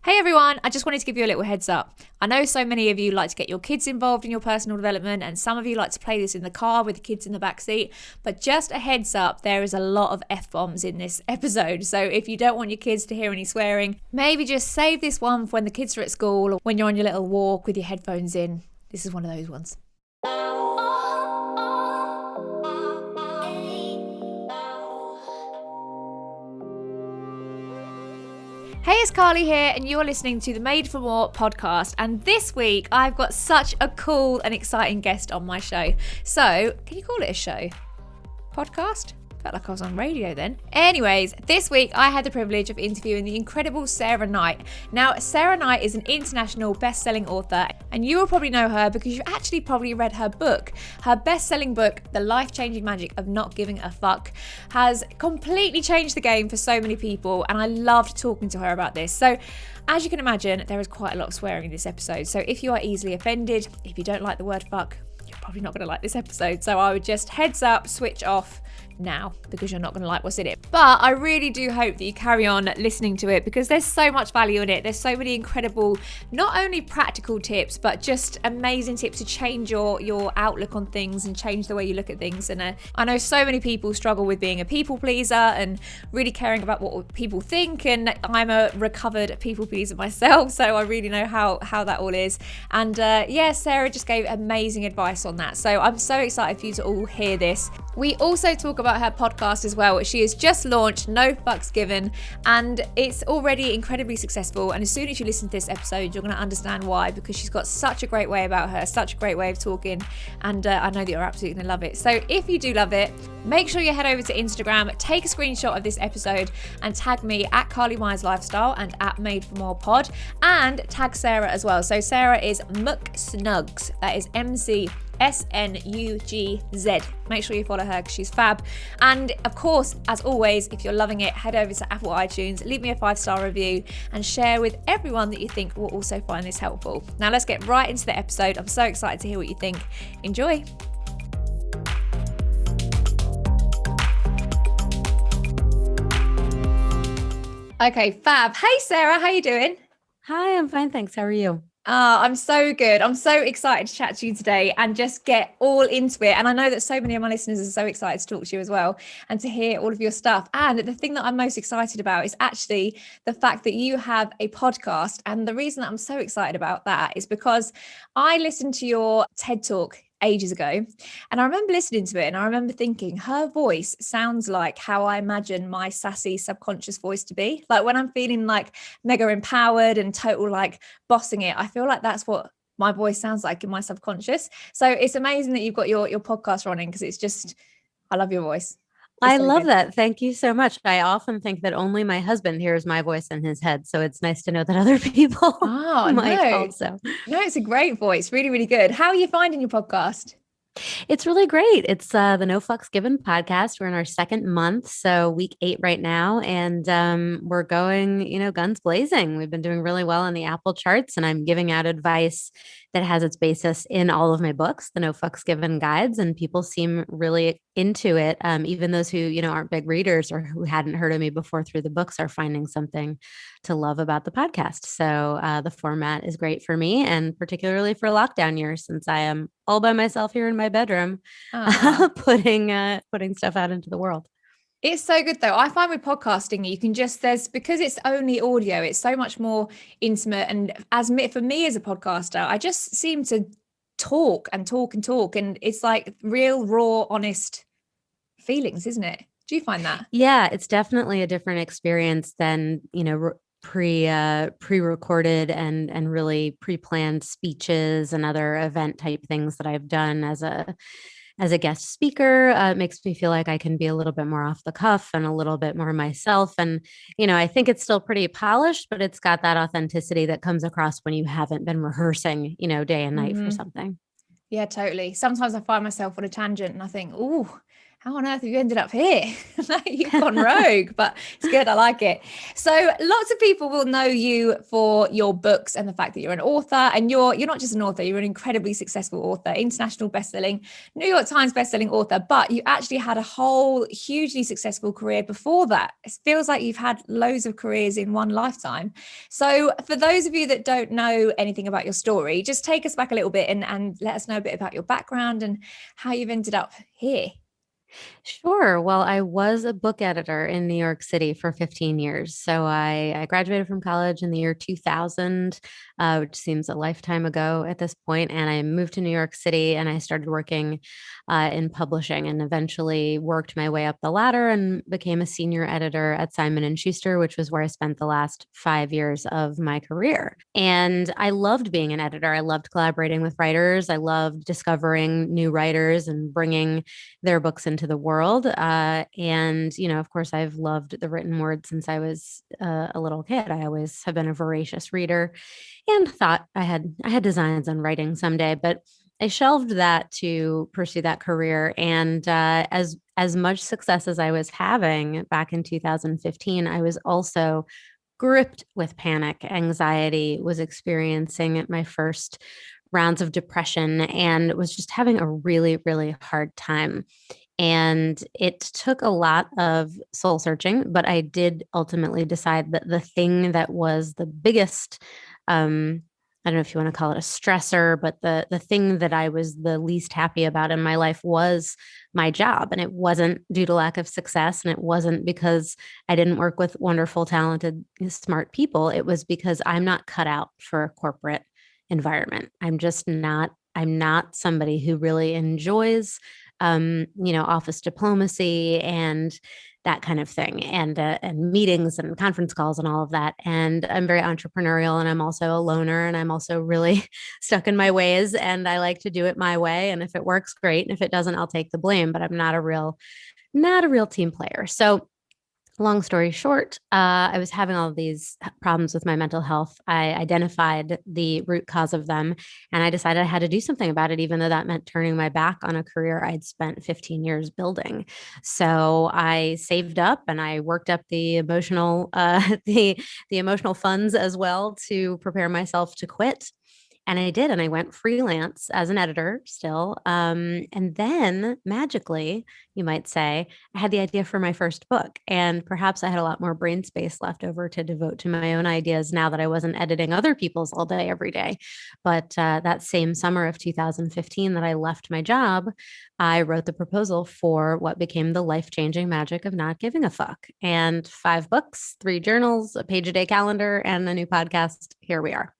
Hey everyone, I just wanted to give you a little heads up. I know so many of you like to get your kids involved in your personal development, and some of you like to play this in the car with the kids in the back seat, but just a heads up, there is a lot of F-bombs in this episode. So if you don't want your kids to hear any swearing, maybe just save this one for when the kids are at school or when you're on your little walk with your headphones in. This is one of those ones. Hey, it's Carly here, and you're listening to the Made for More podcast. And this week, I've got such a cool and exciting guest on my show. So, can you call it a show? Podcast? Felt like I was on radio then. Anyways, this week I had the privilege of interviewing the incredible Sarah Knight. Now, Sarah Knight is an international best-selling author, and you will probably know her because you actually probably read her book. Her best-selling book, The Life-Changing Magic of Not Giving a Fuck, has completely changed the game for so many people, and I loved talking to her about this. So, as you can imagine, there is quite a lot of swearing in this episode. So if you are easily offended, if you don't like the word fuck, you're probably not going to like this episode. So I would just heads up, switch off now, because you're not going to like what's in it. But I really do hope that you carry on listening to it, because there's so much value in it. There's so many incredible, not only practical tips, but just amazing tips to change your outlook on things and change the way you look at things. And I know so many people struggle with being a people pleaser and really caring about what people think, and I'm a recovered people pleaser myself, so I really know how that all is. And Sarah just gave amazing advice on that, so I'm so excited for you to all hear this. We also talk about her podcast as well, which she has just launched, No Fucks Given, and it's already incredibly successful. And as soon as you listen to this episode, you're going to understand why, because she's got such a great way about her, such a great way of talking, and I know that you're absolutely going to love it. So if you do love it, make sure you head over to Instagram, take a screenshot of this episode and tag me at Carly Myers Lifestyle and at Made for More Pod, and tag Sarah as well. So Sarah is McSnugs, that is McSnugz. Make sure you follow her because she's fab. And of course, as always, if you're loving it, head over to Apple iTunes, leave me a 5-star review and share with everyone that you think will also find this helpful. Now let's get right into the episode. I'm so excited to hear what you think. Enjoy. Okay, fab. Hey Sarah, how you doing? Hi, I'm fine, thanks. How are you? I'm so good. I'm so excited to chat to you today and just get all into it. And I know that so many of my listeners are so excited to talk to you as well and to hear all of your stuff. And the thing that I'm most excited about is actually the fact that you have a podcast. And the reason that I'm so excited about that is because I listened to your TED Talk ages ago, and I remember listening to it and I remember thinking her voice sounds like how I imagine my sassy subconscious voice to be. Like when I'm feeling like mega empowered and total like bossing it, I feel like that's what my voice sounds like in my subconscious. So it's amazing that you've got your podcast running, because it's just, I love your voice. I love that. Thank you so much. I often think that only my husband hears my voice in his head. So it's nice to know that other people might also. No, it's a great voice. Really, really good. How are you finding your podcast? It's really great. It's the No Fucks Given podcast. We're in our second month, so week 8 right now, and we're going, guns blazing. We've been doing really well on the Apple charts, and I'm giving out advice that has its basis in all of my books, the No Fucks Given guides, and people seem really into it. Even those who, aren't big readers or who hadn't heard of me before through the books are finding something to love about the podcast. So the format is great for me, and particularly for lockdown years, since I am all by myself here in my bedroom, putting stuff out into the world. It's so good though. I find with podcasting, you can just, because it's only audio, it's so much more intimate. And for me as a podcaster, I just seem to talk and talk and talk. And it's like real, raw, honest feelings, isn't it? Do you find that? Yeah, it's definitely a different experience than, pre-recorded and really pre-planned speeches and other event type things that I've done as a guest speaker. It makes me feel like I can be a little bit more off the cuff and a little bit more myself. And, I think it's still pretty polished, but it's got that authenticity that comes across when you haven't been rehearsing, day and night for something. Yeah, totally. Sometimes I find myself on a tangent and I think, oh, how on earth have you ended up here? You've gone rogue, but it's good. I like it. So lots of people will know you for your books and the fact that you're an author, and you're not just an author, you're an incredibly successful author, international bestselling, New York Times bestselling author, but you actually had a whole hugely successful career before that. It feels like you've had loads of careers in one lifetime. So for those of you that don't know anything about your story, just take us back a little bit and let us know a bit about your background and how you've ended up here. Sure. Well, I was a book editor in New York City for 15 years. So I graduated from college in the year 2000, which seems a lifetime ago at this point. And I moved to New York City and I started working in publishing and eventually worked my way up the ladder and became a senior editor at Simon and Schuster, which was where I spent the last 5 years of my career. And I loved being an editor. I loved collaborating with writers. I loved discovering new writers and bringing their books into the world. And, of course, I've loved the written word since I was a little kid. I always have been a voracious reader and thought I had designs on writing someday, but I shelved that to pursue that career. And as much success as I was having back in 2015, I was also gripped with panic, anxiety, was experiencing my first rounds of depression, and was just having a really, really hard time. And it took a lot of soul searching, but I did ultimately decide that the thing that was the biggest, I don't know if you want to call it a stressor, but the thing that I was the least happy about in my life was my job. And it wasn't due to lack of success. And it wasn't because I didn't work with wonderful, talented, smart people. It was because I'm not cut out for a corporate environment. I'm not somebody who really enjoys office diplomacy and that kind of thing, and meetings and conference calls and all of that. And I'm very entrepreneurial, and I'm also a loner, and I'm also really stuck in my ways, and I like to do it my way. And if it works, great. And if it doesn't, I'll take the blame, but I'm not a real team player. So long story short, I was having all of these problems with my mental health. I identified the root cause of them, and I decided I had to do something about it, even though that meant turning my back on a career I'd spent 15 years building. So I saved up and I worked up the emotional, the emotional funds as well to prepare myself to quit. And I did. And I went freelance as an editor still. And then magically, you might say, I had the idea for my first book. And perhaps I had a lot more brain space left over to devote to my own ideas now that I wasn't editing other people's all day, every day. But that same summer of 2015 that I left my job, I wrote the proposal for what became the life-changing magic of not giving a fuck. And 5 books, 3 journals, a page-a-day calendar, and a new podcast. Here we are.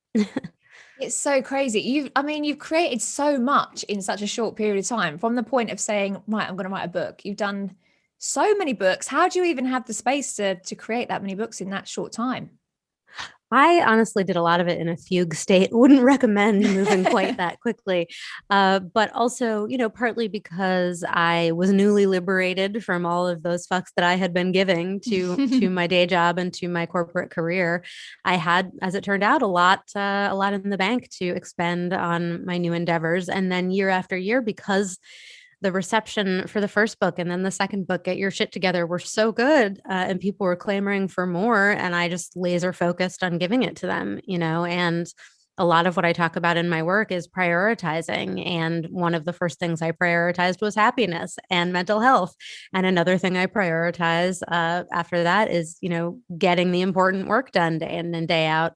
It's so crazy. You've created so much in such a short period of time, from the point of saying, right, I'm going to write a book. You've done so many books. How do you even have the space to create that many books in that short time? I honestly did a lot of it in a fugue state. Wouldn't recommend moving quite that quickly. But also, partly because I was newly liberated from all of those fucks that I had been giving to my day job and to my corporate career. I had, as it turned out, a lot in the bank to expend on my new endeavors. And then year after year, because the reception for the first book and then the second book, Get Your Shit Together, were so good, and people were clamoring for more, and I just laser focused on giving it to them, and a lot of what I talk about in my work is prioritizing. And one of the first things I prioritized was happiness and mental health. And another thing I prioritize after that is, getting the important work done day in and day out.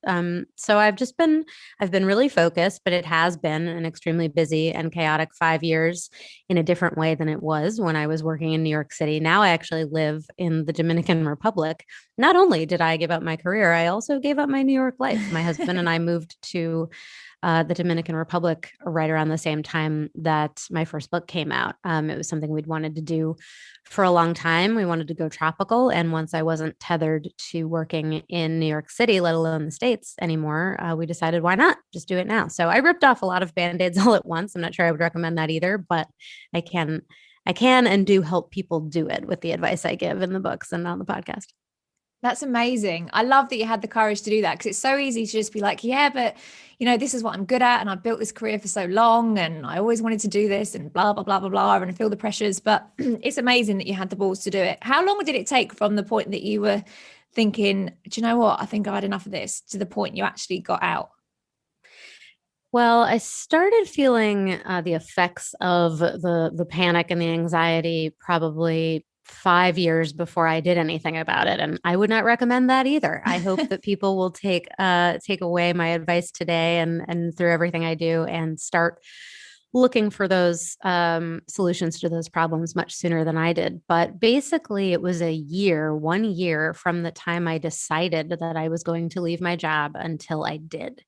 So I've been really focused, but it has been an extremely busy and chaotic 5 years in a different way than it was when I was working in New York City. Now I actually live in the Dominican Republic. Not only did I give up my career, I also gave up my New York life. My husband and I moved to the Dominican Republic right around the same time that my first book came out. It was something we'd wanted to do for a long time. We wanted to go tropical. And once I wasn't tethered to working in New York City, let alone the States anymore, we decided, why not just do it now? So I ripped off a lot of Band-Aids all at once. I'm not sure I would recommend that either, but I can and do help people do it with the advice I give in the books and on the podcast. That's amazing. I love that you had the courage to do that because it's so easy to just be like, yeah, but this is what I'm good at. And I've built this career for so long and I always wanted to do this and blah, blah, blah, blah, blah. And I feel the pressures, but it's amazing that you had the balls to do it. How long did it take from the point that you were thinking, do you know what? I think I had enough of this to the point you actually got out? Well, I started feeling the effects of the panic and the anxiety probably 5 years before I did anything about it, and I would not recommend that either. I hope that people will take away my advice today and through everything I do and start looking for those solutions to those problems much sooner than I did. But basically, it was 1 year from the time I decided that I was going to leave my job until I did.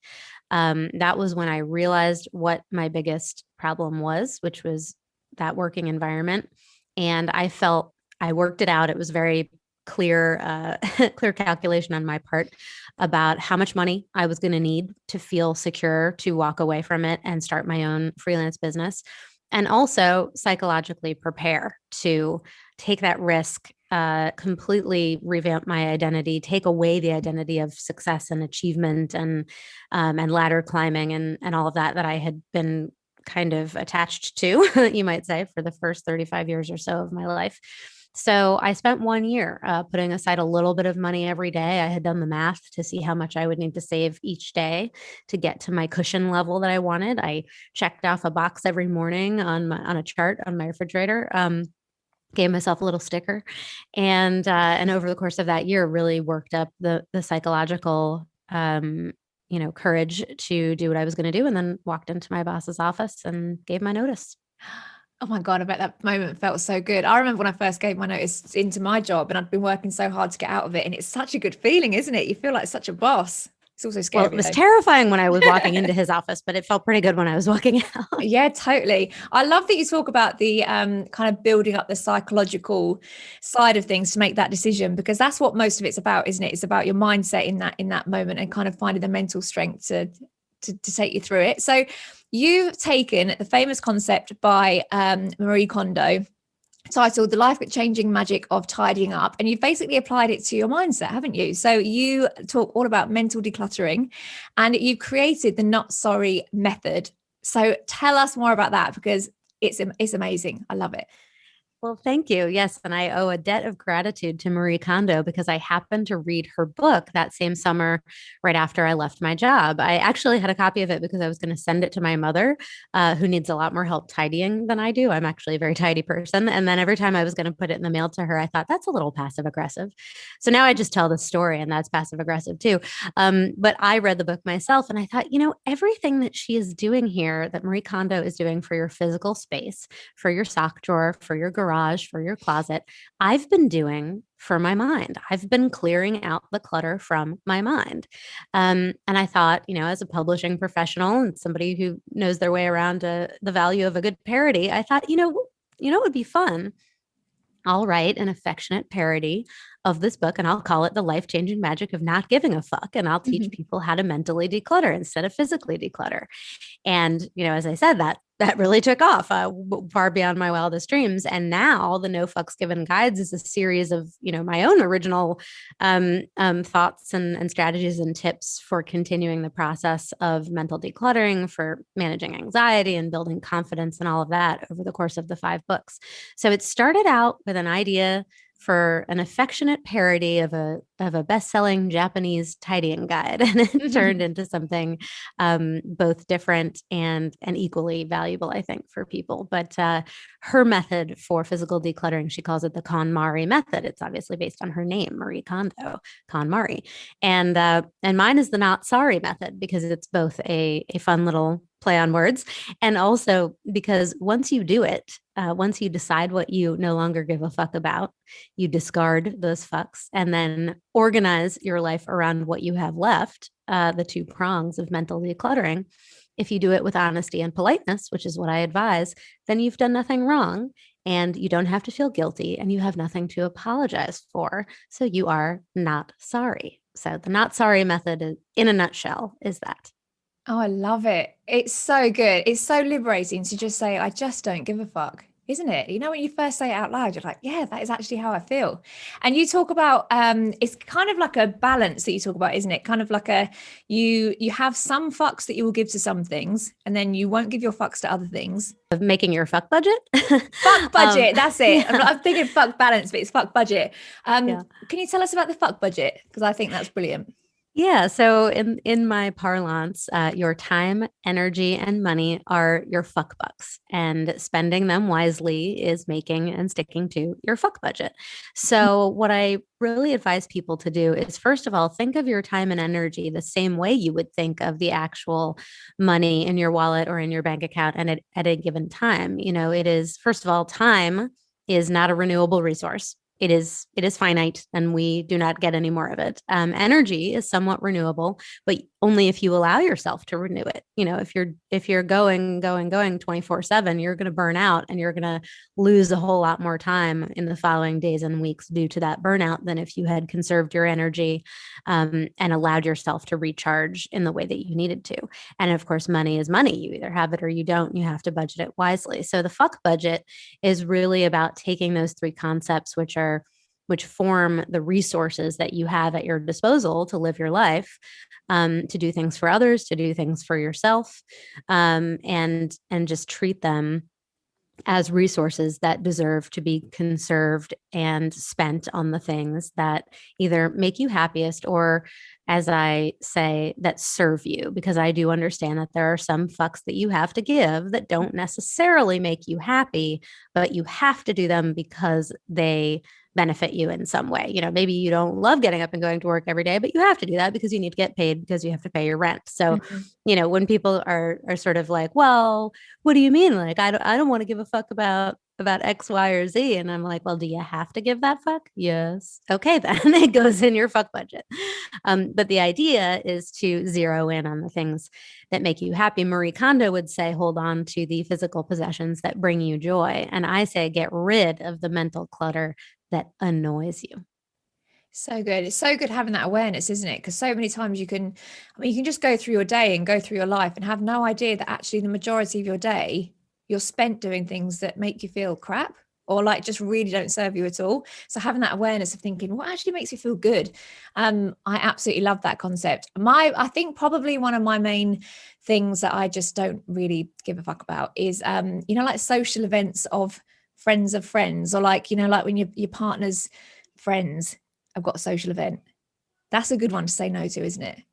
That was when I realized what my biggest problem was, which was that working environment. And I felt I worked it out. It was very clear, clear calculation on my part about how much money I was going to need to feel secure to walk away from it and start my own freelance business. And also psychologically prepare to take that risk, completely revamp my identity, take away the identity of success and achievement and ladder climbing and all of that I had been kind of attached to, you might say, for the first 35 years or so of my life. So I spent 1 year putting aside a little bit of money every day. I had done the math to see how much I would need to save each day to get to my cushion level that I wanted. I checked off a box every morning on a chart on my refrigerator. Gave myself a little sticker, and over the course of that year, really worked up the psychological courage to do what I was going to do, and then walked into my boss's office and gave my notice. Oh my God, I bet that moment felt so good. I remember when I first gave my notice into my job and I'd been working so hard to get out of it. And it's such a good feeling, isn't it? You feel like such a boss. It's also Well, scary it was though. terrifying when I was walking into his office, but it felt pretty good when I was walking out. Yeah, totally. I love that you talk about the kind of building up the psychological side of things to make that decision, because that's what most of it's about, isn't it? It's about your mindset in that moment and kind of finding the mental strength to take you through it. So you've taken the famous concept by Marie Kondo titled The Life-Changing Magic of Tidying Up, and you've basically applied it to your mindset, haven't you? So you talk all about mental decluttering and you've created the not sorry method. So tell us more about that, because it's amazing. I love it. Well, thank you. Yes. And I owe a debt of gratitude to Marie Kondo because I happened to read her book that same summer right after I left my job. I actually had a copy of it because I was going to send it to my mother, who needs a lot more help tidying than I do. I'm actually a very tidy person. And then every time I was going to put it in the mail to her, I thought that's a little passive aggressive. So now I just tell the story, and that's passive aggressive too. But I read the book myself and I thought, everything that she is doing here, that Marie Kondo is doing for your physical space, for your sock drawer, for your garage, for your closet, I've been doing for my mind. I've been clearing out the clutter from my mind. And I thought, as a publishing professional and somebody who knows their way around the value of a good parody, I thought, it would be fun. I'll write an affectionate parody of this book and I'll call it The Life-Changing Magic of Not Giving a Fuck. And I'll teach people how to mentally declutter instead of physically declutter. And, as I said, that really took off far beyond my wildest dreams. And now the No Fucks Given Guides is a series of, my own original thoughts and strategies and tips for continuing the process of mental decluttering, for managing anxiety and building confidence and all of that over the course of the 5 books. So it started out with an idea for an affectionate parody of a best-selling Japanese tidying guide, and it turned into something both different and equally valuable, I think, for people. But her method for physical decluttering, she calls it the KonMari method. It's obviously based on her name, Marie Kondo, KonMari, and mine is the not sorry method because it's both a fun little play on words, and also because once you do it, once you decide what you no longer give a fuck about, you discard those fucks and then organize your life around what you have left, the 2 prongs of mental decluttering. If you do it with honesty and politeness, which is what I advise, then you've done nothing wrong and you don't have to feel guilty and you have nothing to apologize for. So you are not sorry. So the not sorry method, in a nutshell, is that. Oh, I love it. It's so good. It's so liberating to just say, I just don't give a fuck. isn't it? You know, when you first say it out loud, you're like, yeah, that is actually how I feel. And you talk about it's kind of like a balance that you talk about, isn't it? Kind of like a you have some fucks that you will give to some things, and then you won't give your fucks to other things. Of making your fuck budget. Fuck budget, that's it. Yeah. I'm thinking fuck balance, but it's fuck budget. Yeah. Can you tell us about the fuck budget? Because I think that's brilliant. Yeah. So in my parlance, your time, energy, and money are your fuck bucks, and spending them wisely is making and sticking to your fuck budget. So what I really advise people to do is, first of all, think of your time and energy the same way you would think of the actual money in your wallet or in your bank account, and at a given time. It is, first of all, time is not a renewable resource. It is finite, and we do not get any more of it. Energy is somewhat renewable, but only if you allow yourself to renew it. If you're going 24/7, you're going to burn out, and you're going to lose a whole lot more time in the following days and weeks due to that burnout than if you had conserved your energy, and allowed yourself to recharge in the way that you needed to. And of course, money is money. You either have it or you don't. You have to budget it wisely. So the fuck budget is really about taking those three concepts, which form the resources that you have at your disposal to live your life, to do things for others, to do things for yourself, and just treat them as resources that deserve to be conserved and spent on the things that either make you happiest, or, as I say, that serve you. Because I do understand that there are some fucks that you have to give that don't necessarily make you happy, but you have to do them because they benefit you in some way. Maybe you don't love getting up and going to work every day, but you have to do that because you need to get paid, because you have to pay your rent. So, Mhm. when people are sort of like, well, what do you mean? Like, I don't want to give a fuck about X, Y, or Z. And I'm like, well, do you have to give that fuck? Yes. Okay, then it goes in your fuck budget. But the idea is to zero in on the things that make you happy. Marie Kondo would say, hold on to the physical possessions that bring you joy. And I say, get rid of the mental clutter that annoys you. So good. It's so good having that awareness, isn't it? Because so many times you can just go through your day and go through your life and have no idea that actually the majority of your day you're spent doing things that make you feel crap, or like just really don't serve you at all. So having that awareness of thinking what actually makes you feel good. I absolutely love that concept. I think probably one of my main things that I just don't really give a fuck about is like social events of friends, or like, like when your partner's friends have got a social event. That's a good one to say no to, isn't it?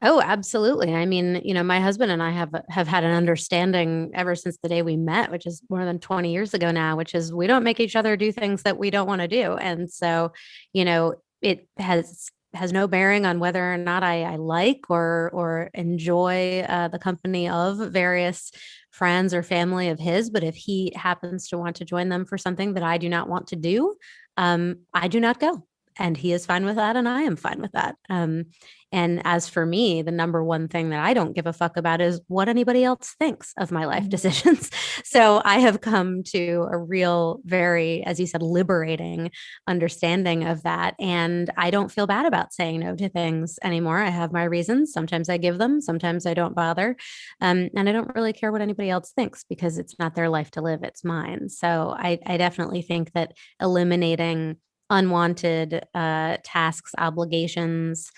Oh, absolutely. I mean, my husband and I have had an understanding ever since the day we met, which is more than 20 years ago now, which is we don't make each other do things that we don't want to do. And so, it has no bearing on whether or not I like or enjoy the company of various friends or family of his. But if he happens to want to join them for something that I do not want to do, I do not go. And he is fine with that, and I am fine with that. And as for me, the number one thing that I don't give a fuck about is what anybody else thinks of my life decisions. So I have come to a real, very, as you said, liberating understanding of that. And I don't feel bad about saying no to things anymore. I have my reasons. Sometimes I give them, sometimes I don't bother. And I don't really care what anybody else thinks, because it's not their life to live, it's mine. So I definitely think that eliminating unwanted tasks, obligations,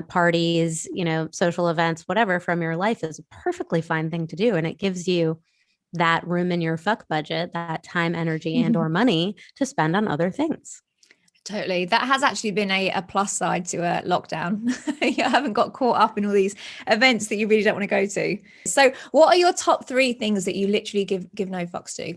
parties, social events, whatever from your life is a perfectly fine thing to do. And it gives you that room in your fuck budget, that time, energy, and or money to spend on other things. Totally. That has actually been a plus side to a lockdown. You haven't got caught up in all these events that you really don't want to go to. So what are your top three things that you literally give no fucks to?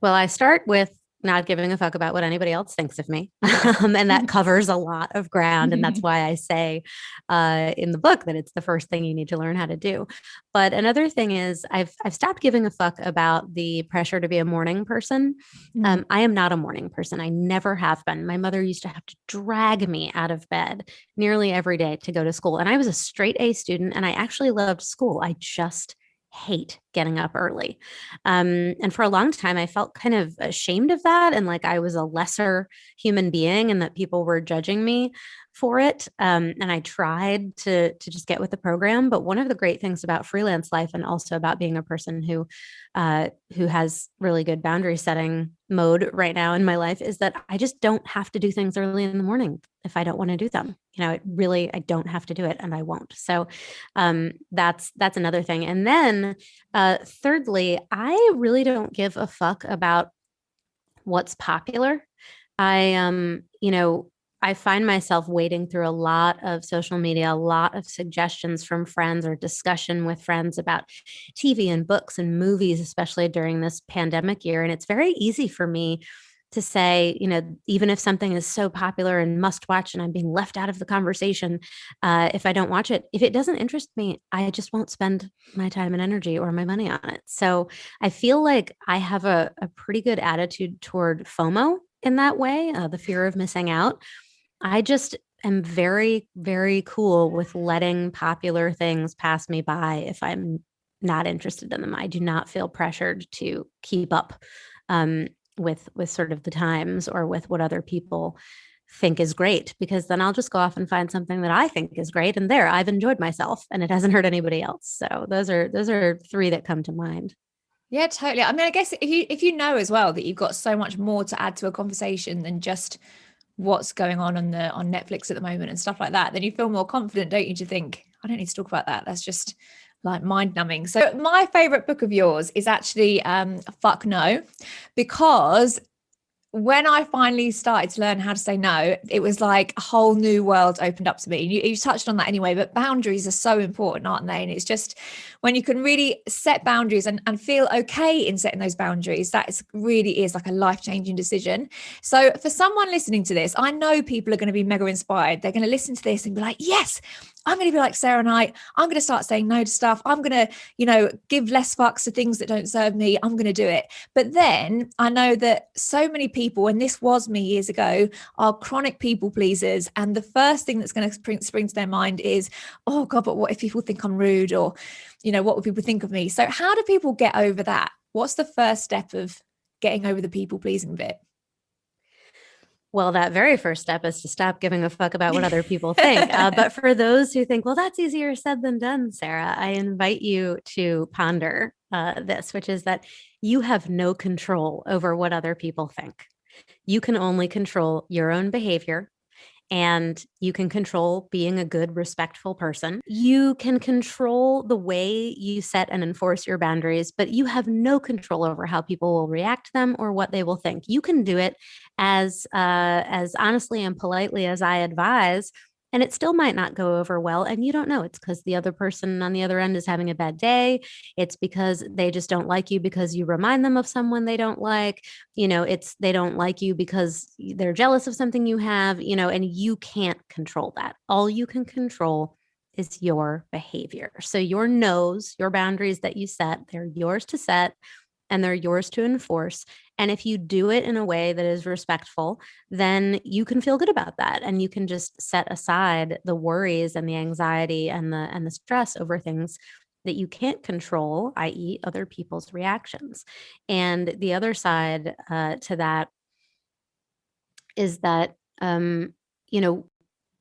Well, I start with not giving a fuck about what anybody else thinks of me. And that covers a lot of ground. And that's why I say in the book that it's the first thing you need to learn how to do. But another thing is I've stopped giving a fuck about the pressure to be a morning person. I am not a morning person. I never have been. My mother used to have to drag me out of bed nearly every day to go to school. And I was a straight A student, and I actually loved school. I just hate getting up early. And for a long time, I felt kind of ashamed of that and like I was a lesser human being and that people were judging me for it. And I tried to just get with the program. But one of the great things about freelance life and also about being a person who has really good boundary setting mode right now in my life is that I just don't have to do things early in the morning if I don't want to do them. I don't have to do it and I won't. So that's another thing. And then thirdly, I really don't give a fuck about what's popular. I find myself wading through a lot of social media, a lot of suggestions from friends or discussion with friends about TV and books and movies, especially during this pandemic year. And it's very easy for me to say, even if something is so popular and must watch and I'm being left out of the conversation, if I don't watch it, if it doesn't interest me, I just won't spend my time and energy or my money on it. So I feel like I have a pretty good attitude toward FOMO in that way, the fear of missing out. I just am very, very cool with letting popular things pass me by if I'm not interested in them. I do not feel pressured to keep up with sort of the times or with what other people think is great, because then I'll just go off and find something that I think is great, and there I've enjoyed myself and it hasn't hurt anybody else. So those are three that come to mind. Yeah, totally. I mean, I guess if you know as well that you've got so much more to add to a conversation than just what's going on Netflix at the moment and stuff like that, then you feel more confident, don't you, to think, I don't need to talk about that. That's just like mind numbing. So my favorite book of yours is actually Fuck No, because when I finally started to learn how to say no, it was like a whole new world opened up to me. You touched on that anyway, but boundaries are so important, aren't they? And it's just when you can really set boundaries and feel okay in setting those boundaries, really is like a life-changing decision. So for someone listening to this, I know people are going to be mega inspired. They're going to listen to this and be like, yes, I'm going to be like Sarah Knight. I'm going to start saying no to stuff. I'm going to, give less fucks to things that don't serve me. I'm going to do it. But then I know that so many people, and this was me years ago, are chronic people pleasers. And the first thing that's going to spring to their mind is, oh God, but what if people think I'm rude? Or, what would people think of me? So how do people get over that? What's the first step of getting over the people pleasing bit? Well, that very first step is to stop giving a fuck about what other people think. But for those who think, well, that's easier said than done, Sarah, I invite you to ponder this, which is that you have no control over what other people think. You can only control your own behavior, and you can control being a good, respectful person. You can control the way you set and enforce your boundaries, but you have no control over how people will react to them or what they will think. You can do it as honestly and politely as I advise, and it still might not go over well. And you don't know. It's because the other person on the other end is having a bad day. It's because they just don't like you because you remind them of someone they don't like. It's they don't like you because they're jealous of something you have, and you can't control that. All you can control is your behavior. So your no's, your boundaries that you set, they're yours to set and they're yours to enforce. And if you do it in a way that is respectful, then you can feel good about that. And you can just set aside the worries and the anxiety and the stress over things that you can't control, i.e., other people's reactions. And the other side to that is that,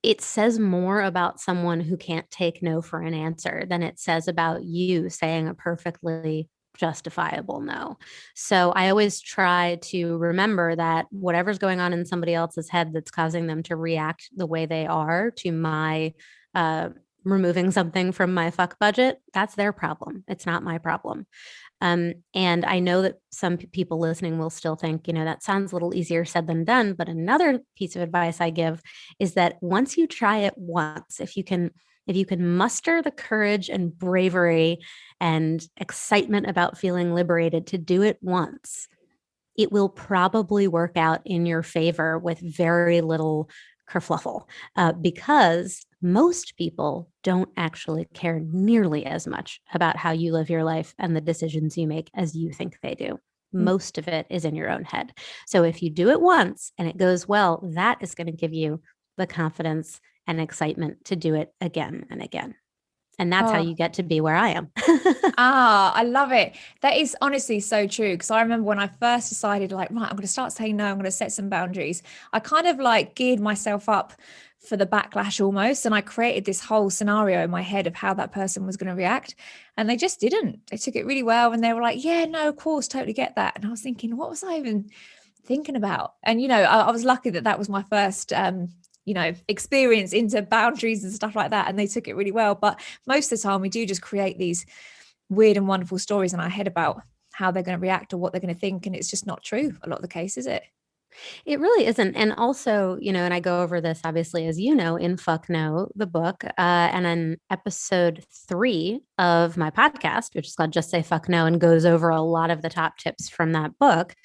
it says more about someone who can't take no for an answer than it says about you saying a perfectly justifiable no. So I always try to remember that whatever's going on in somebody else's head that's causing them to react the way they are to my removing something from my fuck budget, that's their problem. It's not my problem. And I know that some people listening will still think, that sounds a little easier said than done. But another piece of advice I give is that once you try it once, if you can muster the courage and bravery and excitement about feeling liberated to do it once, it will probably work out in your favor with very little kerfluffle, because most people don't actually care nearly as much about how you live your life and the decisions you make as you think they do. Most of it is in your own head. So if you do it once and it goes well, that is going to give you the confidence and excitement to do it again and again. And that's how Oh. you get to be where I am. Ah, I love it. That is honestly so true. Because I remember when I first decided, like, right, I'm going to start saying no, I'm going to set some boundaries. I kind of like geared myself up for the backlash almost. And I created this whole scenario in my head of how that person was going to react. And they just didn't. They took it really well. And they were like, yeah, no, of course, totally get that. And I was thinking, what was I even thinking about? And, I was lucky that that was my first, experience into boundaries and stuff like that. And they took it really well. But most of the time, we do just create these weird and wonderful stories in our head about how they're going to react or what they're going to think. And it's just not true a lot of the case, is it? It really isn't. And also, and I go over this obviously, as you know, in Fuck No, the book, and in episode 3 of my podcast, which is called Just Say Fuck No, and goes over a lot of the top tips from that book.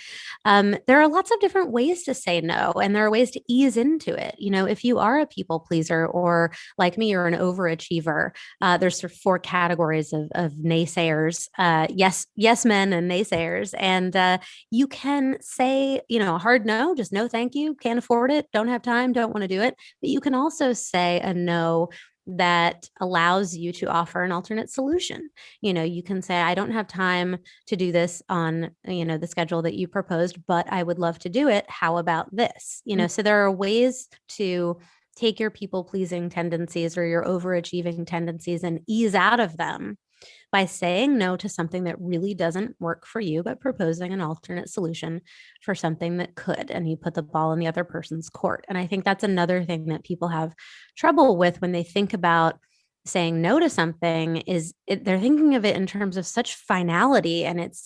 There are lots of different ways to say no, and there are ways to ease into it. If you are a people pleaser, or like me, you're an overachiever, there's sort of 4 categories of naysayers, yes men and naysayers. And you can say, a hard no, just no, thank you, can't afford it, don't have time, don't want to do it. But you can also say a no that allows you to offer an alternate solution. You can say, I don't have time to do this on, the schedule that you proposed, but I would love to do it. How about this? So there are ways to take your people pleasing tendencies or your overachieving tendencies and ease out of them by saying no to something that really doesn't work for you, but proposing an alternate solution for something that could. And you put the ball in the other person's court. And I think that's another thing that people have trouble with when they think about saying no to something they're thinking of it in terms of such finality, and it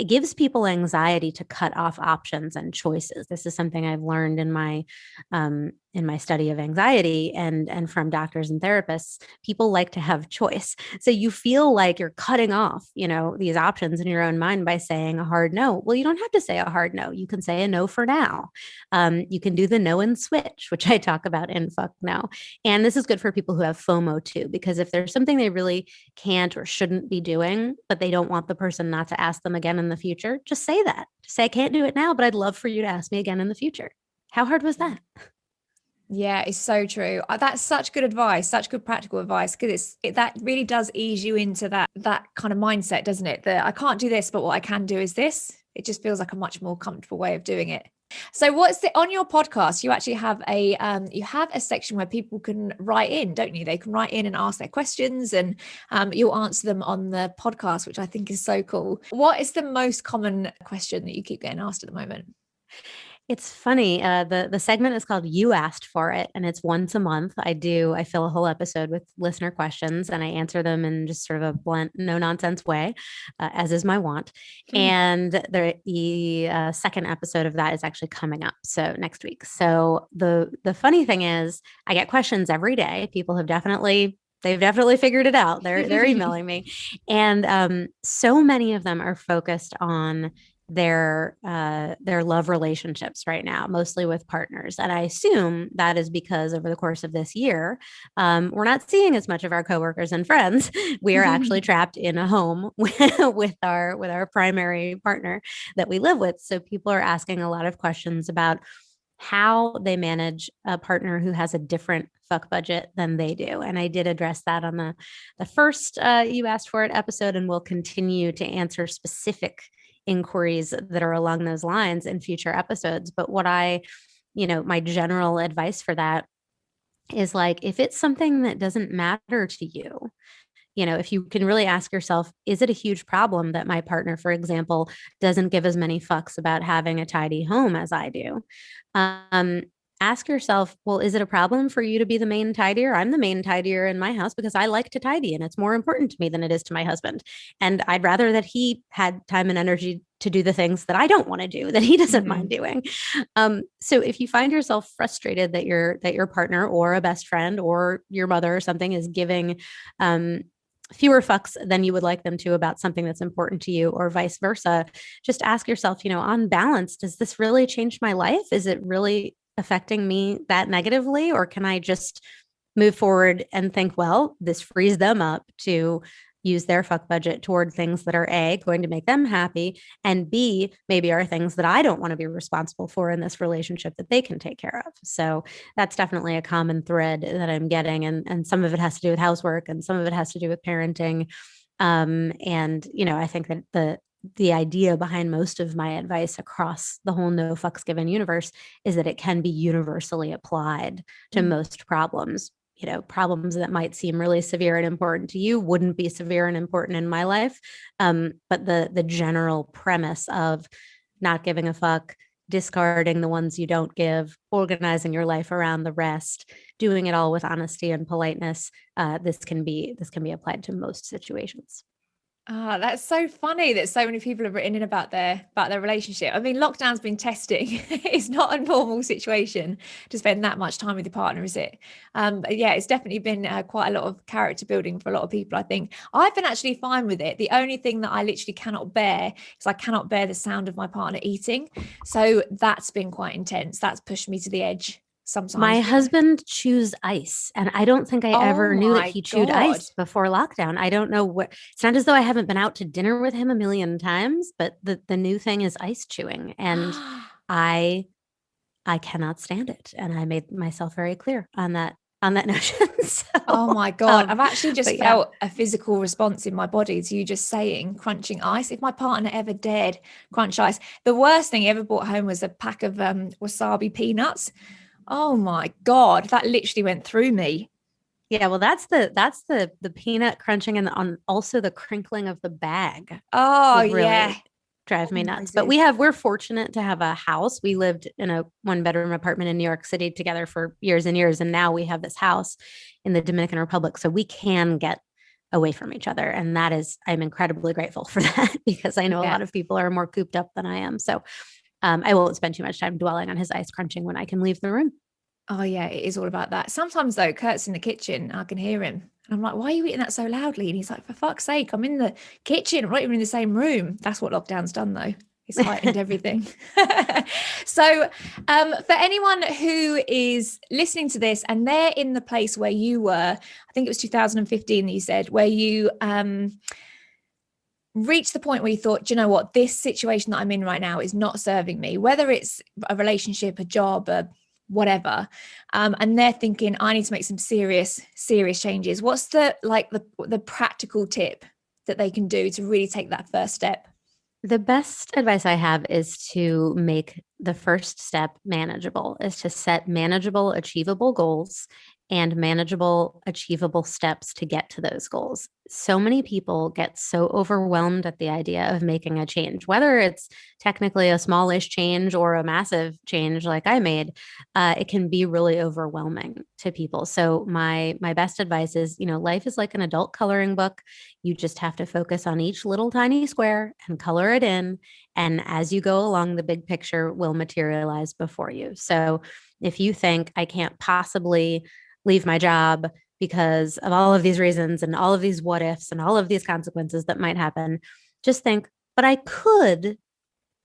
gives people anxiety to cut off options and choices. This is something I've learned in my study of anxiety and from doctors and therapists. People like to have choice. So you feel like you're cutting off, these options in your own mind by saying a hard no. Well, you don't have to say a hard no. You can say a no for now. You can do the no and switch, which I talk about in Fuck No. And this is good for people who have FOMO too, because if there's something they really can't or shouldn't be doing, but they don't want the person not to ask them again in the future, just say that. Just say, I can't do it now, but I'd love for you to ask me again in the future. How hard was that? Yeah, it's so true. That's such good advice, such good practical advice, because that really does ease you into that kind of mindset, doesn't it? That I can't do this, but what I can do is this. It just feels like a much more comfortable way of doing it. So on your podcast, you actually have a section where people can write in, don't you? They can write in and ask their questions, and you'll answer them on the podcast, which I think is so cool. What is the most common question that you keep getting asked at the moment? It's funny. The segment is called You Asked for It, and it's once a month. I fill a whole episode with listener questions, and I answer them in just sort of a blunt, no nonsense way, as is my want. And the second episode of that is actually coming up, so next week. So the funny thing is, I get questions every day. People have they've definitely figured it out. They're emailing me, and so many of them are focused on their love relationships right now, mostly with partners. And I assume that is because over the course of this year, we're not seeing as much of our coworkers and friends. We are actually trapped in a home with our primary partner that we live with. So people are asking a lot of questions about how they manage a partner who has a different fuck budget than they do. And I did address that on the first You Asked For It episode, and we'll continue to answer specific inquiries that are along those lines in future episodes. But my general advice for that is, like, if it's something that doesn't matter to you, if you can really ask yourself, is it a huge problem that my partner, for example, doesn't give as many fucks about having a tidy home as I do? Ask yourself, well, is it a problem for you to be the main tidier? I'm the main tidier in my house because I like to tidy, and it's more important to me than it is to my husband. And I'd rather that he had time and energy to do the things that I don't want to do, that he doesn't mind doing. So if you find yourself frustrated that your partner or a best friend or your mother or something is giving fewer fucks than you would like them to about something that's important to you, or vice versa, just ask yourself, on balance, does this really change my life? Is it really affecting me that negatively? Or can I just move forward and think, well, this frees them up to, use their fuck budget toward things that are A, going to make them happy, and B, maybe are things that I don't want to be responsible for in this relationship that they can take care of. So that's definitely a common thread that I'm getting. And some of it has to do with housework and some of it has to do with parenting. And, I think that the idea behind most of my advice across the whole no fucks given universe is that it can be universally applied to most problems. Problems that might seem really severe and important to you wouldn't be severe and important in my life. But the general premise of not giving a fuck, discarding the ones you don't give, organizing your life around the rest, doing it all with honesty and politeness, this can be applied to most situations. That's so funny that so many people have written in about their relationship. I mean, lockdown's been testing. It's not a normal situation to spend that much time with your partner, is it? But yeah, it's definitely been quite a lot of character building for a lot of people. I think I've been actually fine with it. The only thing that I literally cannot bear is I cannot bear the sound of my partner eating. So that's been quite intense. That's pushed me to the edge sometimes. My husband chews ice, and I don't think I ever knew that he chewed ice before lockdown. I don't know what. It's not as though I haven't been out to dinner with him a million times, but the new thing is ice chewing, and I cannot stand it. And I made myself very clear on that notion. So, oh my God. I've actually just felt a physical response in my body to you just saying crunching ice. If my partner ever dared crunch ice, the worst thing he ever brought home was a pack of wasabi peanuts. Oh my God, that literally went through me. Yeah, well, that's the peanut crunching and also the crinkling of the bag. Oh yeah, drive me nuts. But we're fortunate to have a house. We lived in a 1-bedroom apartment in New York City together for years and years, and now we have this house in the Dominican Republic, so we can get away from each other, and I'm incredibly grateful for that because I know a lot of people are more cooped up than I am. So I won't spend too much time dwelling on his ice crunching when I can leave the room. Oh yeah, it is all about that. Sometimes though, Kurt's in the kitchen, I can hear him. And I'm like, why are you eating that so loudly? And he's like, for fuck's sake, I'm in the kitchen. I'm not even in the same room. That's what lockdown's done though. It's heightened everything. So for anyone who is listening to this and they're in the place where you were, I think it was 2015 that you said, where you reached the point where you thought, do you know what, this situation that I'm in right now is not serving me, whether it's a relationship, a job, whatever, and they're thinking I need to make some serious changes. What's the practical tip that they can do to really take that first step? The best advice I have is to make the first step manageable, is to set manageable, achievable goals and manageable, achievable steps to get to those goals. So many people get so overwhelmed at the idea of making a change, whether it's technically a smallish change or a massive change like I made. It can be really overwhelming to people. So my best advice is, life is like an adult coloring book. You just have to focus on each little tiny square and color it in. And as you go along, the big picture will materialize before you. So if you think I can't possibly leave my job because of all of these reasons and all of these what ifs and all of these consequences that might happen, just think, but I could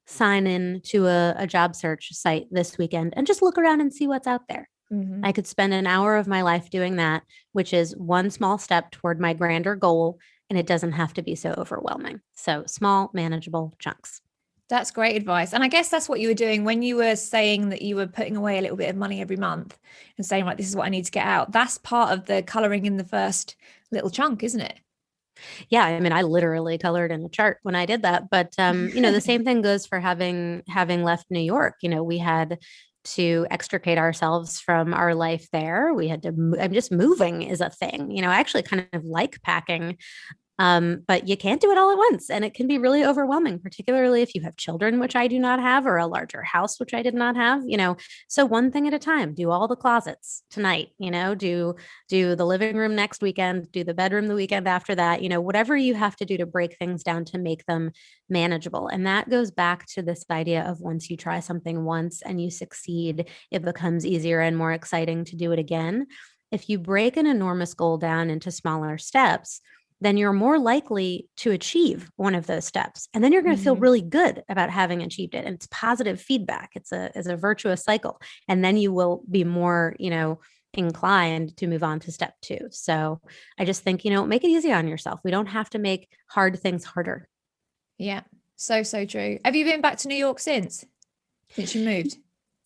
sign in to a job search site this weekend and just look around and see what's out there. Mm-hmm. I could spend an hour of my life doing that, which is one small step toward my grander goal, and it doesn't have to be so overwhelming. So small, manageable chunks. That's great advice. And I guess that's what you were doing when you were saying that you were putting away a little bit of money every month and saying, right, this is what I need to get out. That's part of the coloring in the first little chunk, isn't it? Yeah. I mean, I literally colored in a chart when I did that. But, the same thing goes for having left New York. We had to extricate ourselves from our life there. We had to, just moving is a thing. I actually kind of like packing. But you can't do it all at once. And it can be really overwhelming, particularly if you have children, which I do not have, or a larger house, which I did not have, so one thing at a time. Do all the closets tonight, do the living room next weekend, do the bedroom the weekend after that, whatever you have to do to break things down to make them manageable. And that goes back to this idea of once you try something once and you succeed, it becomes easier and more exciting to do it again. If you break an enormous goal down into smaller steps, then you're more likely to achieve one of those steps. And then you're going to feel really good about having achieved it. And it's positive feedback. It's a virtuous cycle. And then you will be more, inclined to move on to step two. So I just think, make it easy on yourself. We don't have to make hard things harder. Yeah. So, so true. Have you been back to New York since you moved?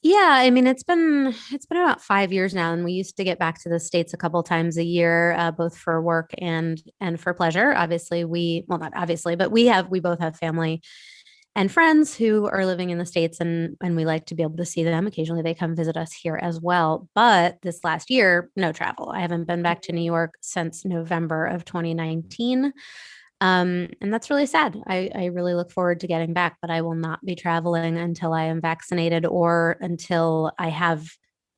Yeah, I mean it's been about 5 years now, and we used to get back to the States a couple times a year, both for work and for pleasure. Obviously, well, not obviously, but we both have family and friends who are living in the States, and we like to be able to see them. Occasionally, they come visit us here as well. But this last year, no travel. I haven't been back to New York since November of 2019. And that's really sad. I really look forward to getting back, but I will not be traveling until I am vaccinated or until I have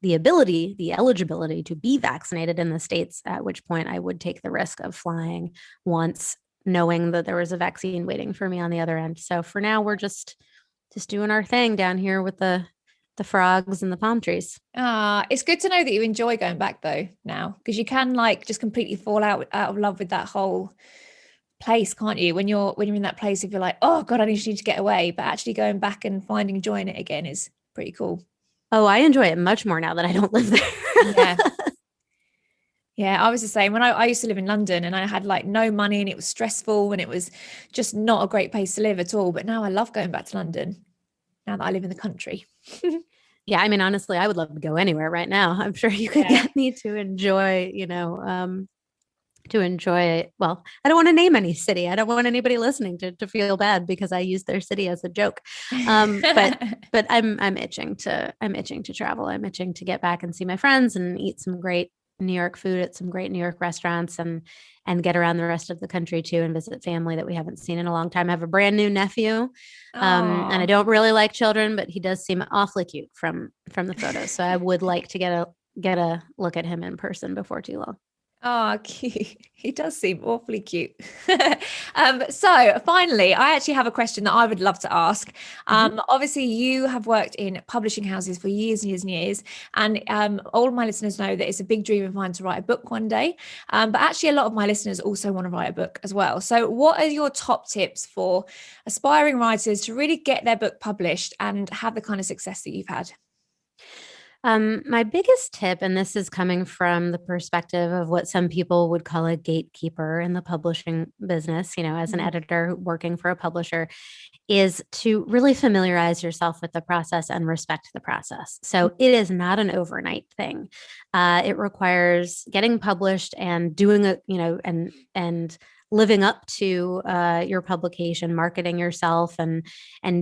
the ability, the eligibility to be vaccinated in the States, at which point I would take the risk of flying once knowing that there was a vaccine waiting for me on the other end. So for now, we're just doing our thing down here with the frogs and the palm trees. It's good to know that you enjoy going back though now, because you can like just completely fall out of love with that whole place, can't you? When you're in that place, if you're like, oh God, I need to get away, but actually going back and finding enjoying it again is pretty cool. Oh, I enjoy it much more now that I don't live there. Yeah. Yeah, I was the same when I used to live in London and I had like no money and it was stressful and it was just not a great place to live at all. But now I love going back to London now that I live in the country. Yeah, I mean, honestly, I would love to go anywhere right now. I'm sure you could Yeah. get me to enjoy, well, I don't want to name any city. I don't want anybody listening to feel bad because I use their city as a joke. But I'm itching to travel. I'm itching to get back and see my friends and eat some great New York food at some great New York restaurants and get around the rest of the country too and visit family that we haven't seen in a long time. I have a brand new nephew. And I Oh, don't really like children, but he does seem awfully cute from the photos. So I would like to get a look at him in person before too long. oh, cute. He does seem awfully cute. So finally, I actually have a question that I would love to ask. Mhm. Obviously, you have worked in publishing houses for years and years and years, and all of my listeners know that it's a big dream of mine to write a book one day. But actually, a lot of my listeners also want to write a book as well. So, what are your top tips for aspiring writers to really get their book published and have the kind of success that you've had? My biggest tip, and this is coming from the perspective of what some people would call a gatekeeper in the publishing business, as an Mhm. editor working for a publisher, is to really familiarize yourself with the process and respect the process. So it is not an overnight thing. It requires getting published and doing it, and living up to your publication, marketing yourself, and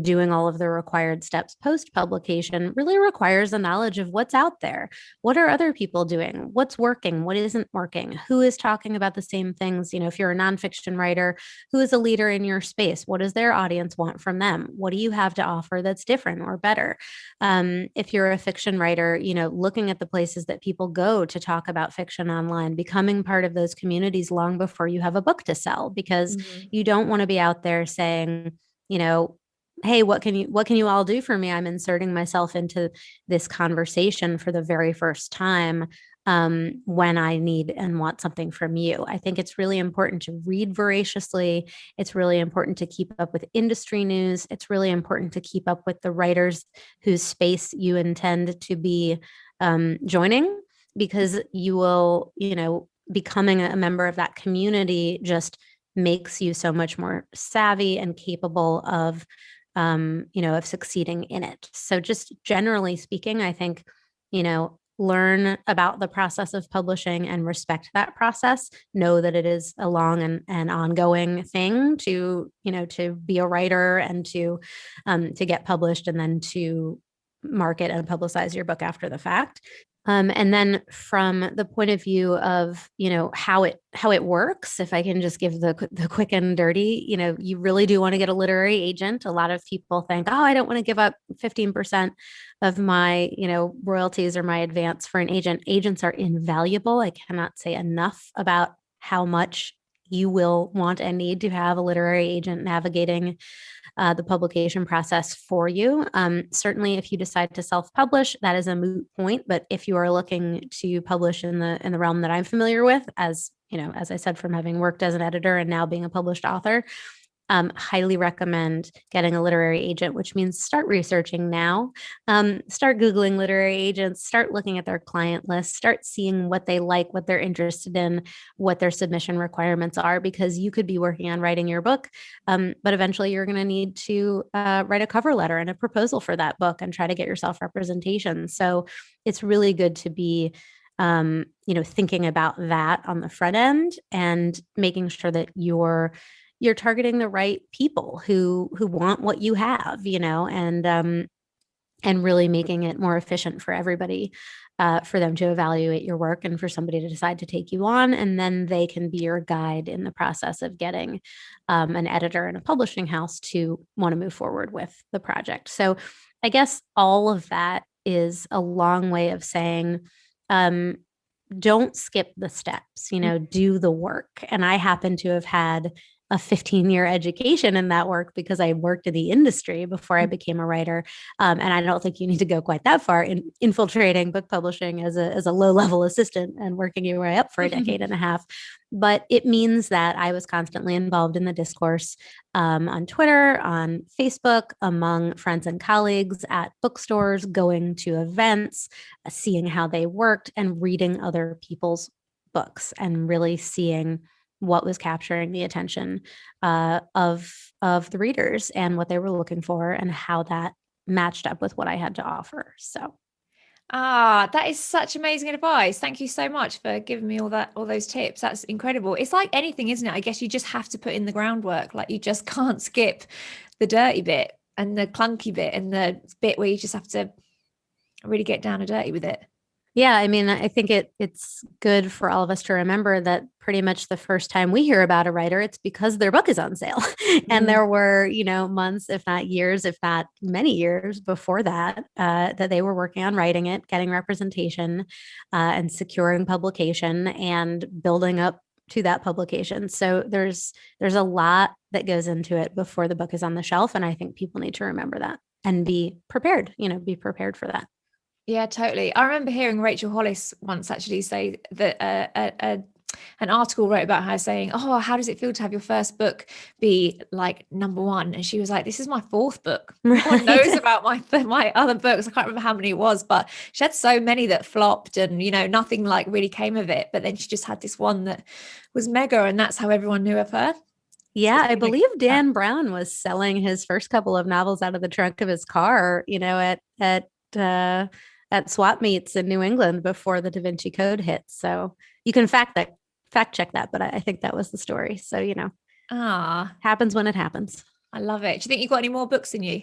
doing all of the required steps post publication really requires a knowledge of what's out there. What are other people doing? What's working? What isn't working? Who is talking about the same things? If you're a nonfiction writer, who is a leader in your space? What does their audience want from them? What do you have to offer that's different or better? If you're a fiction writer, looking at the places that people go to talk about fiction online, becoming part of those communities long before you have a book to sell, because Mhm. you don't want to be out there saying, you know, hey, what can you all do for me? I'm inserting myself into this conversation for the very first time, when I need and want something from you. I think it's really important to read voraciously. It's really important to keep up with industry news. It's really important to keep up with the writers whose space you intend to be joining, because you will, becoming a member of that community just makes you so much more savvy and capable of succeeding in it. So just generally speaking, I think, learn about the process of publishing and respect that process. Know that it is a long and ongoing thing to be a writer and to get published and then to market and publicize your book after the fact. And then from the point of view of, how it works, if I can just give the quick and dirty, you really do want to get a literary agent. A lot of people think, oh, I don't want to give up 15% of my, royalties or my advance for an agent. Agents are invaluable. I cannot say enough about how much you will want and need to have a literary agent navigating the publication process for you. Certainly, if you decide to self-publish, that is a moot point. But if you are looking to publish in the realm that I'm familiar with, as I said, from having worked as an editor and now being a published author, Highly recommend getting a literary agent, which means start researching now. Start Googling literary agents, start looking at their client list, start seeing what they like, what they're interested in, what their submission requirements are, because you could be working on writing your book, but eventually you're going to need to write a cover letter and a proposal for that book and try to get yourself representation. So it's really good to be thinking about that on the front end and making sure that you're targeting the right people who want what you have, and really making it more efficient for everybody, for them to evaluate your work and for somebody to decide to take you on. And then they can be your guide in the process of getting an editor and a publishing house to want to move forward with the project. So I guess all of that is a long way of saying, don't skip the steps, do the work. And I happen to have had a 15-year education in that work because I worked in the industry before I became a writer. And I don't think you need to go quite that far in infiltrating book publishing as a low-level assistant and working your way up for a decade and a half. But it means that I was constantly involved in the discourse, on Twitter, on Facebook, among friends and colleagues, at bookstores, going to events, seeing how they worked, and reading other people's books and really seeing what was capturing the attention of the readers and what they were looking for and how that matched up with what I had to offer. So that is such amazing advice. Thank you so much for giving me all those tips. That's incredible. It's like anything, isn't it? I guess you just have to put in the groundwork. Like you just can't skip the dirty bit and the clunky bit and the bit where you just have to really get down and dirty with it. Yeah, I mean, I think it's good for all of us to remember that pretty much the first time we hear about a writer, it's because their book is on sale. And there were, months, if not years, if not many years before that, that they were working on writing it, getting representation, and securing publication and building up to that publication. So there's a lot that goes into it before the book is on the shelf. And I think people need to remember that and be prepared, be prepared for that. Yeah, totally. I remember hearing Rachel Hollis once actually say that an article wrote about her saying, "Oh, how does it feel to have your first book be like number one?" And she was like, "This is my fourth book. No one knows about my other books. I can't remember how many it was, but she had so many that flopped, and nothing like really came of it. But then she just had this one that was mega, and that's how everyone knew of her." Yeah, I believe Dan Brown was selling his first couple of novels out of the trunk of his car, at swap meets in New England before the Da Vinci Code hit. So you can fact check that, but I think that was the story. So, happens when it happens. I love it. Do you think you've got any more books in you?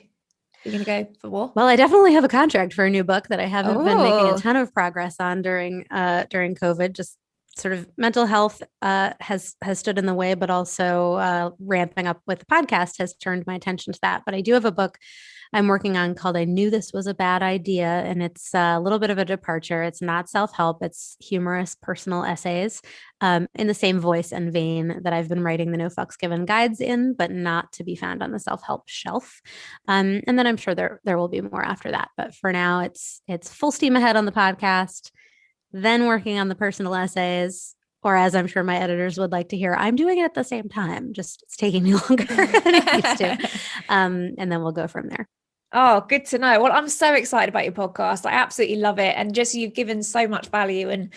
You're going to go for more? Well, I definitely have a contract for a new book that I haven't been making a ton of progress on during COVID. Just sort of mental health has stood in the way, but also ramping up with the podcast has turned my attention to that. But I do have a book I'm working on called I Knew This Was a Bad Idea. And it's a little bit of a departure. It's not self-help. It's humorous personal essays, in the same voice and vein that I've been writing the No Fucks Given guides in, but not to be found on the self-help shelf. And then I'm sure there will be more after that. But for now, it's full steam ahead on the podcast, then working on the personal essays, or as I'm sure my editors would like to hear, I'm doing it at the same time. Just it's taking me longer than it used to. And then we'll go from there. Oh, good to know. Well, I'm so excited about your podcast. I absolutely love it. And just you've given so much value. And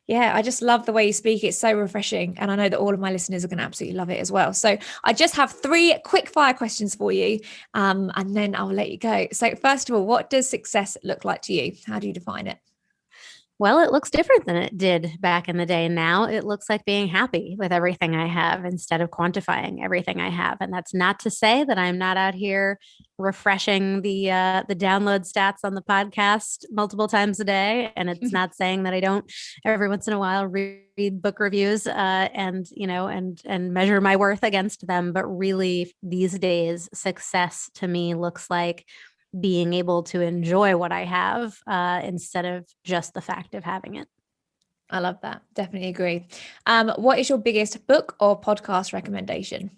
yeah, I just love the way you speak. It's so refreshing. And I know that all of my listeners are going to absolutely love it as well. So I just have 3 quick fire questions for you. And then I'll let you go. So first of all, what does success look like to you? How do you define it? Well, it looks different than it did back in the day. Now it looks like being happy with everything I have instead of quantifying everything I have. And that's not to say that I'm not out here refreshing the download stats on the podcast multiple times a day. And it's not saying that I don't every once in a while read book reviews and measure my worth against them. But really, these days, success to me looks like being able to enjoy what I have instead of just the fact of having it. I love that. Definitely agree. What is your biggest book or podcast recommendation?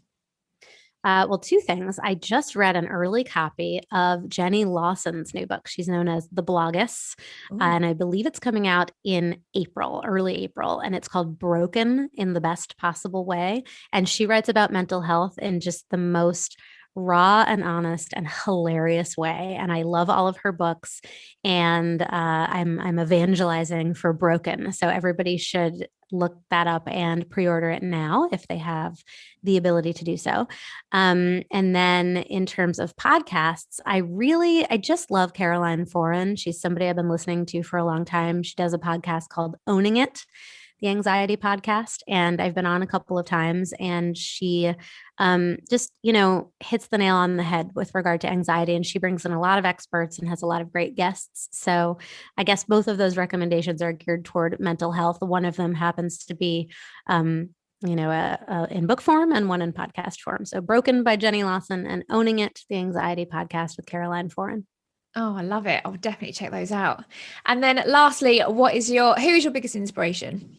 Well, two things. I just read an early copy of Jenny Lawson's new book. She's known as The Bloggess, Ooh. and I believe it's coming out in April, early April, and it's called Broken in the Best Possible Way. And she writes about mental health in just the most raw and honest and hilarious way. And I love all of her books. And I'm evangelizing for Broken, so everybody should look that up and pre-order it now if they have the ability to do so. And then in terms of podcasts, I just love Caroline Foran. She's somebody I've been listening to for a long time. She does a podcast called Owning It, the anxiety podcast. And I've been on a couple of times, and she just, hits the nail on the head with regard to anxiety. And she brings in a lot of experts and has a lot of great guests. So I guess both of those recommendations are geared toward mental health. One of them happens to be, in book form, and one in podcast form. So Broken by Jenny Lawson and Owning It, the anxiety podcast with Caroline Foran. Oh, I love it. I'll definitely check those out. And then lastly, who's your biggest inspiration?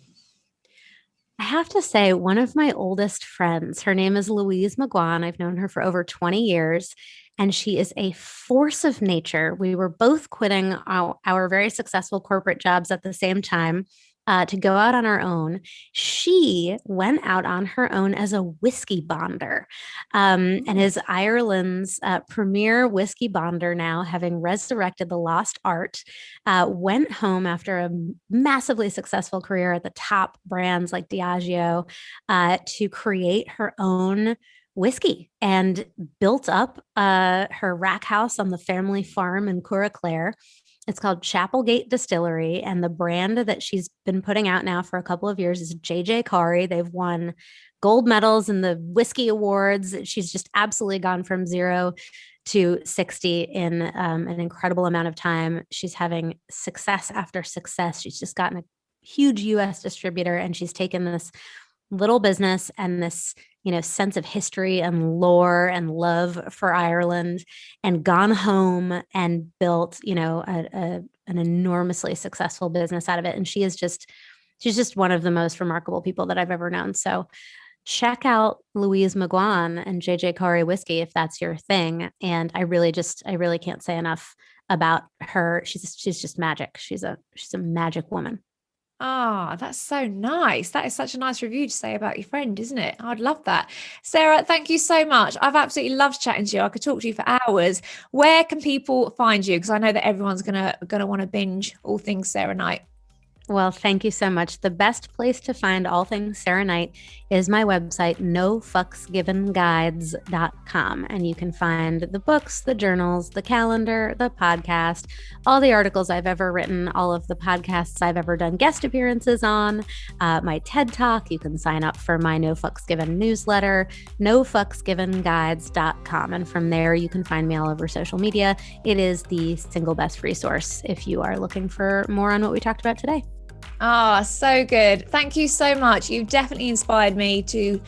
I have to say, one of my oldest friends, her name is Louise Maguire. I've known her for over 20 years, and she is a force of nature. We were both quitting our very successful corporate jobs at the same time to go out on our own. She went out on her own as a whiskey bonder, and is Ireland's premier whiskey bonder now, having resurrected the lost art. Went home after a massively successful career at the top brands like Diageo to create her own whiskey, and built up her rack house on the family farm in Curraclare. It's called Chapelgate Distillery, and the brand that she's been putting out now for a couple of years is JJ Corey. They've won gold medals in the whiskey awards. She's just absolutely gone from 0 to 60 in an incredible amount of time. She's having success after success. She's just gotten a huge US distributor, and she's taken this little business and this, sense of history and lore and love for Ireland, and gone home and built, an enormously successful business out of it. And she's just one of the most remarkable people that I've ever known. So check out Louise Maguire and JJ Corey whiskey if that's your thing. And I really can't say enough about her. She's just magic. She's a magic woman. Ah, that's so nice. That is such a nice review to say about your friend, isn't it? I'd love that. Sarah, thank you so much. I've absolutely loved chatting to you. I could talk to you for hours. Where can people find you? Because I know that everyone's gonna want to binge all things Sarah Knight. Well, thank you so much. The best place to find all things Sarah Knight is my website, nofucksgivenguides.com. And you can find the books, the journals, the calendar, the podcast, all the articles I've ever written, all of the podcasts I've ever done guest appearances on, my TED Talk. You can sign up for my No Fucks Given newsletter, nofucksgivenguides.com. And from there, you can find me all over social media. It is the single best resource if you are looking for more on what we talked about today. Ah, so good. Thank you so much. You've definitely inspired me to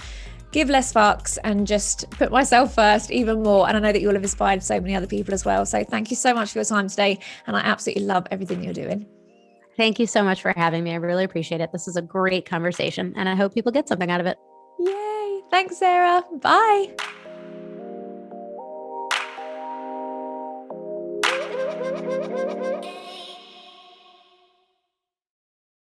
give less fucks and just put myself first even more. And I know that you'll have inspired so many other people as well. So thank you so much for your time today. And I absolutely love everything you're doing. Thank you so much for having me. I really appreciate it. This is a great conversation, and I hope people get something out of it. Yay. Thanks, Sarah. Bye.